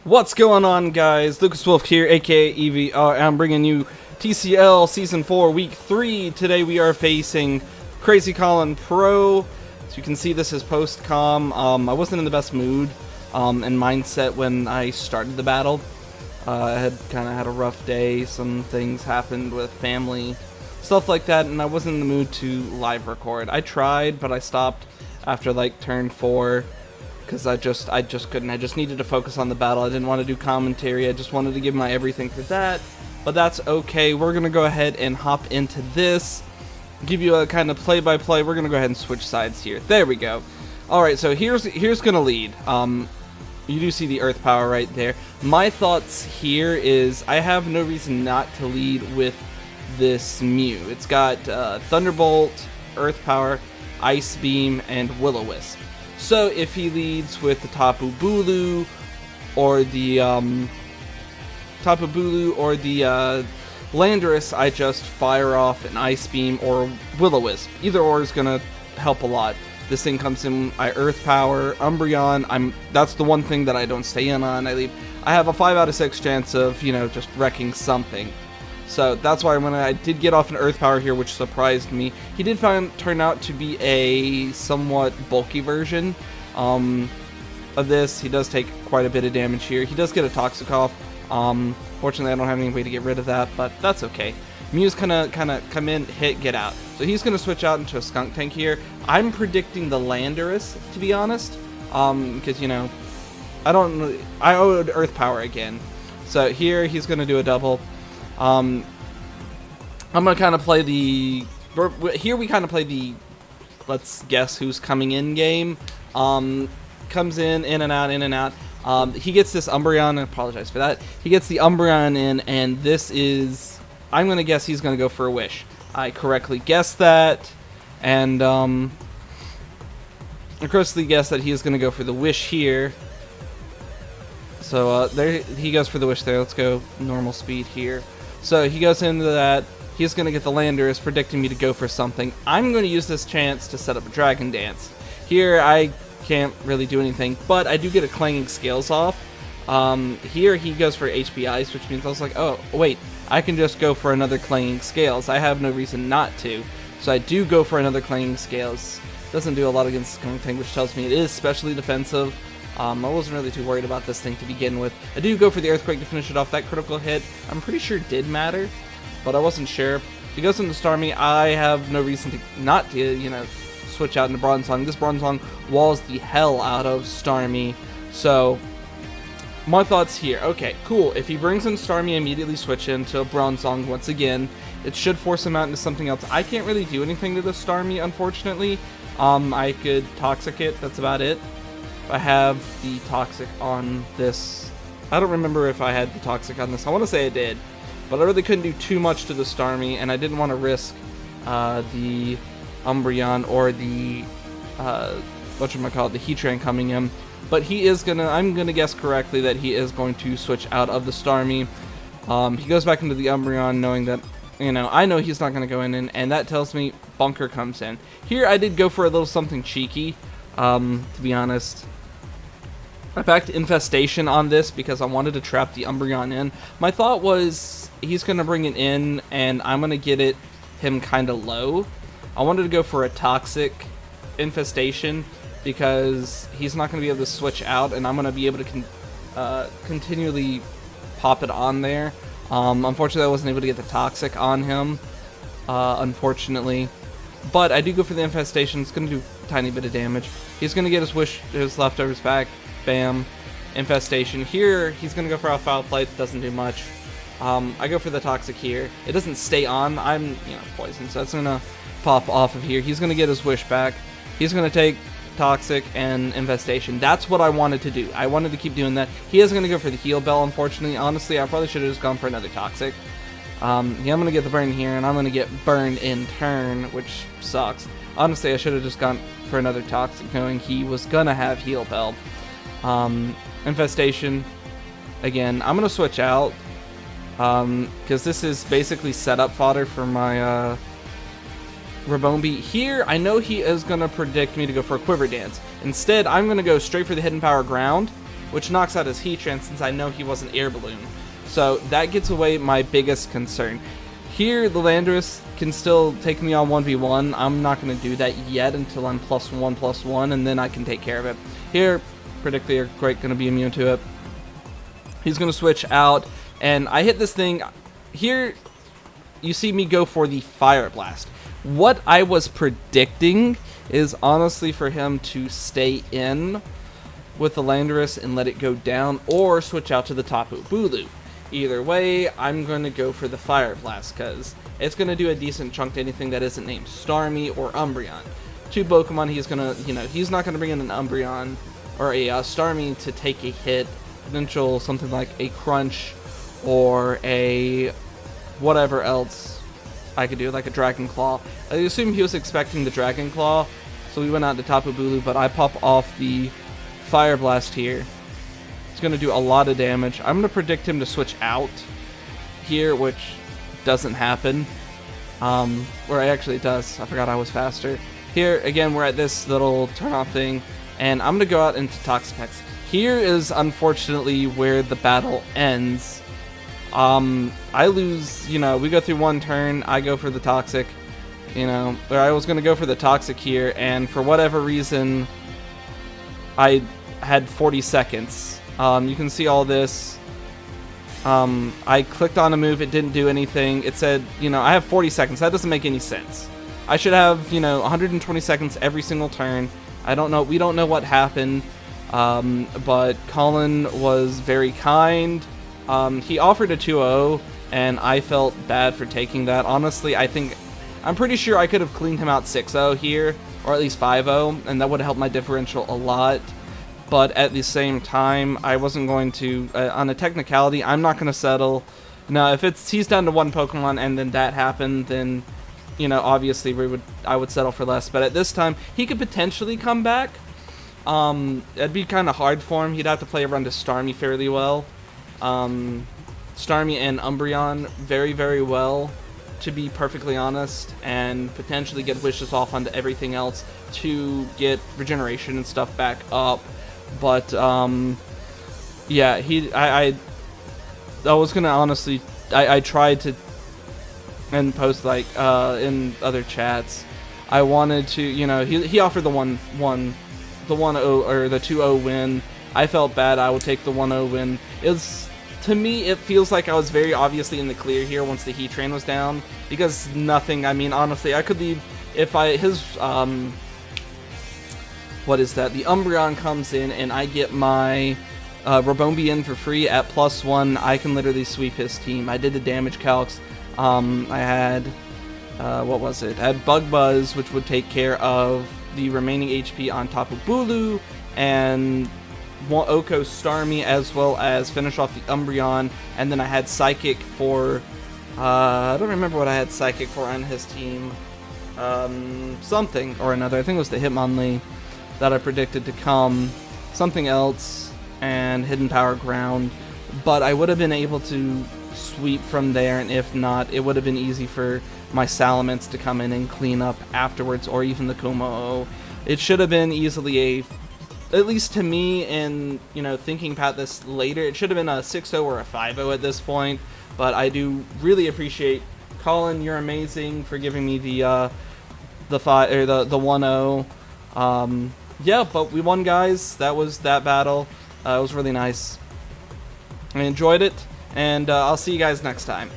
What's going on, guys? Lukas Wolfe here, aka EVR. I'm bringing you TCL Season 4 Week 3. Today we are facing CrazyColinPro. As you can see, this is post-com. I wasn't in the best mood and mindset when I started the battle. I had kind of had a rough day. Some things happened with family, stuff like that, and I wasn't in the mood to live record. I tried, but I stopped after like turn 4. Because I just couldn't. I just needed to focus on the battle. I didn't want to do commentary. I just wanted to give my everything for that. But that's okay. We're going to go ahead and hop into this. Give you a kind of play-by-play. We're going to go ahead and switch sides here. There we go. Alright, so here's going to lead. You do see the Earth Power right there. My thoughts here is I have no reason not to lead with this Mew. It's got Thunderbolt, Earth Power, Ice Beam, and Will-O-Wisp. So if he leads with the Tapu Bulu or the Landorus, I just fire off an Ice Beam or Will-O-Wisp. Either or is gonna help a lot. This thing comes in, I Earth Power, Umbreon. That's the one thing that I don't stay in on. I have a 5 out of 6 chance of, just wrecking something. So that's why when I did get off an Earth Power here, which surprised me, he did turn out to be a somewhat bulky version of this. He does take quite a bit of damage here. He does get a Toxicoff. Fortunately, I don't have any way to get rid of that, but that's okay. Mew's kind of come in, hit, get out. So he's going to switch out into a Skunk Tank here. I'm predicting the Landorus, to be honest, because, I owed Earth Power again. So here he's going to do a double. I'm gonna kind of play the. Here we kind of play the. Let's guess who's coming in game. Comes in and out, in and out. He gets this Umbreon. I apologize for that. He gets the Umbreon in, and this is. I'm gonna guess he's gonna go for a Wish. I correctly guessed that, and I correctly guessed that he is gonna go for the Wish here. So there he goes for the Wish there. Let's go normal speed here. So he goes into that. He's going to get the Landorus, predicting me to go for something. I'm going to use this chance to set up a Dragon Dance. Here I can't really do anything, but I do get a Clanging Scales off. Here he goes for HP Ice, which means I was like, oh, wait, I can just go for another Clanging Scales. I have no reason not to. So I do go for another Clanging Scales. Doesn't do a lot against Skunk Tank, which tells me it is specially defensive. I wasn't really too worried about this thing to begin with. I do go for the Earthquake to finish it off. That critical hit, I'm pretty sure did matter, but I wasn't sure. He goes into Starmie. I have no reason to not to, switch out into Bronzong. This Bronzong walls the hell out of Starmie. So, my thoughts here. Okay, cool. If he brings in Starmie, immediately switch into Bronzong once again. It should force him out into something else. I can't really do anything to the Starmie, unfortunately. I could Toxic it. That's about it. I have the Toxic on this. I don't remember if I had the Toxic on this. I want to say I did, but I really couldn't do too much to the Starmie, and I didn't want to risk the Umbreon or the the Heatran coming in. But he is gonna. I'm gonna guess correctly that he is going to switch out of the Starmie. He goes back into the Umbreon, knowing that I know he's not gonna go in, and that tells me Bunker comes in. Here I did go for a little something cheeky. To be honest. I backed Infestation on this because I wanted to trap the Umbreon in. My thought was he's going to bring it in and I'm going to get him kind of low. I wanted to go for a Toxic Infestation because he's not going to be able to switch out and I'm going to be able to continually pop it on there. Unfortunately, I wasn't able to get the Toxic on him, unfortunately. But I do go for the Infestation. It's going to do a tiny bit of damage. He's going to get his leftovers back. Bam. Infestation. Here, he's going to go for a Foul Play. It doesn't do much. I go for the Toxic here. It doesn't stay on. I'm, poison. So that's going to pop off of here. He's going to get his Wish back. He's going to take Toxic and Infestation. That's what I wanted to do. I wanted to keep doing that. He is going to go for the Heal Bell, unfortunately. Honestly, I probably should have just gone for another Toxic. Yeah, I'm going to get the burn here, and I'm going to get burned in turn, which sucks. Honestly, I should have just gone for another Toxic, knowing he was going to have Heal Bell. Infestation. Again, I'm going to switch out, because this is basically setup fodder for my Rabombi. Here, I know he is going to predict me to go for a Quiver Dance. Instead, I'm going to go straight for the Hidden Power Ground, which knocks out his Heatran since I know he was an Air Balloon. So that gets away my biggest concern. Here, the Landorus can still take me on 1v1. I'm not going to do that yet until I'm +1/+1, and then I can take care of it. Here, predict the Earthquake, going to be immune to it. He's going to switch out, and I hit this thing. Here, you see me go for the Fire Blast. What I was predicting is honestly for him to stay in with the Landorus and let it go down, or switch out to the Tapu Bulu. Either way, I'm going to go for the Fire Blast, because it's going to do a decent chunk to anything that isn't named Starmie or Umbreon. Two Pokemon he's going to, he's not going to bring in an Umbreon or a Starmie to take a hit. Potential something like a Crunch or a whatever else I could do, like a Dragon Claw. I assume he was expecting the Dragon Claw, so we went out to Tapu Bulu, but I pop off the Fire Blast here. Going to do a lot of damage. I'm going to predict him to switch out here, which doesn't happen. Or actually it does. I forgot I was faster. Here, again, we're at this little turn-off thing, and I'm going to go out into Toxapex. Here is, unfortunately, where the battle ends. I lose, we go through one turn, I go for the Toxic, or I was going to go for the Toxic here, and for whatever reason, I had 40 seconds. You can see all this. I clicked on a move, it didn't do anything. It said, I have 40 seconds. That doesn't make any sense. I should have, 120 seconds every single turn. I don't know. We don't know what happened. But Colin was very kind. He offered a 2-0, and I felt bad for taking that. Honestly, I'm pretty sure I could have cleaned him out 6-0 here, or at least 5-0, and that would have helped my differential a lot. But at the same time, I wasn't going to, on a technicality, I'm not going to settle. Now, if he's down to one Pokemon and then that happened, then, obviously I would settle for less. But at this time, he could potentially come back. It'd be kind of hard for him. He'd have to play around to Starmie fairly well. Starmie and Umbreon very, very well, to be perfectly honest, and potentially get Wishes off onto everything else to get regeneration and stuff back up. But, yeah, I was gonna honestly, I tried to, and post, like, in other chats, I wanted to, he offered the 1-0, or the 2-0 win. I felt bad, I would take the 1-0 win. To me, it feels like I was very obviously in the clear here once the Heatran was down, because nothing, honestly, I could leave, if what is that? The Umbreon comes in and I get my Rabombi in for free at +1. I can literally sweep his team. I did the damage calcs. I had, what was it? I had Bug Buzz, which would take care of the remaining HP on Tapu Bulu, and Oko Starmie, as well as finish off the Umbreon. And then I had Psychic for, I don't remember what I had Psychic for on his team. Something or another. I think it was the Hitmonlee that I predicted to come, something else, and Hidden Power Ground, but I would have been able to sweep from there, and if not, it would have been easy for my Salamence to come in and clean up afterwards, or even the Kumo. It should have been easily at least to me, and thinking about this later, it should have been a 6-0 or a 5-0 at this point, but I do really appreciate Colin, you're amazing for giving me the 1-0. Yeah, but we won, guys. That was that battle. It was really nice. I enjoyed it, and I'll see you guys next time.